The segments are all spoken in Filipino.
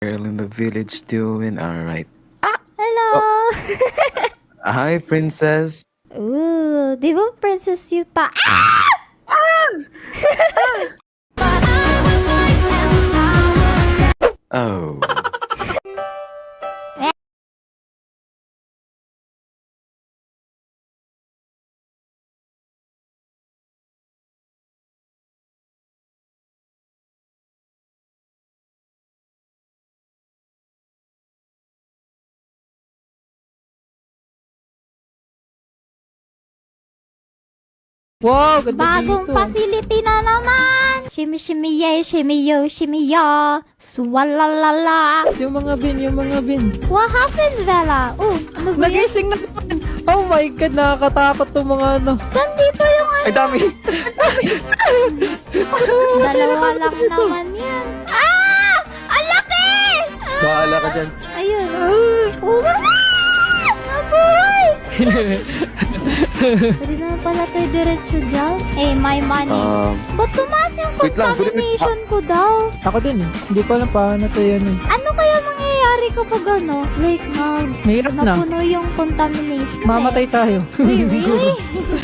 Girl in the village doing alright. Oh, Hello! hi, princess. Ooh, di ba Princess Yuta? Ah! Oh, Wow, ganda Bagong dito. facility na naman! Shimmy shimmy yay, shimmy yo, shimmy ya. Swalalala. Yung mga bin. What happened, Bella? Oh, ano ba yun? Nagising na naman. Oh my God, nakakatakot tong mga ano. Saan dito yung ay dami. dalawa lang naman yan? Ah! Ang laki! Ah! Bahala ka dyan. Ayun. Oh, nabuhay! Pwede naman pala tayo diretso dyan. Eh, my money. Ba't tumaas yung wait lang, contamination ko daw? Ako din eh. Hindi ko alam paano to yan eh. Ano kaya mangyayari kapag ano? Like, Mahirap na. napuno yung contamination Mamatay tayo. eh. Wait, really?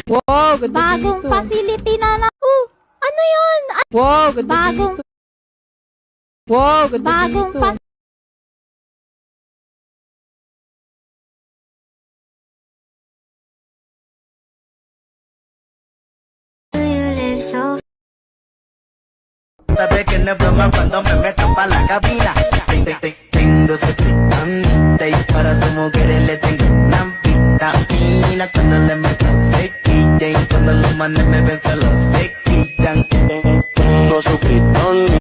Wow, ganda Bagong dito. facility na. Ano yun? Wow, ganda Bagong- dito. Wow, ganda Bagong dito. facility. Sabe que no es broma cuando me meto pa' la cabina. Tengo su cristante y para su mujeres le tengo una vitamina. Cuando le meto sequilla y cuando los manes me ven celosos.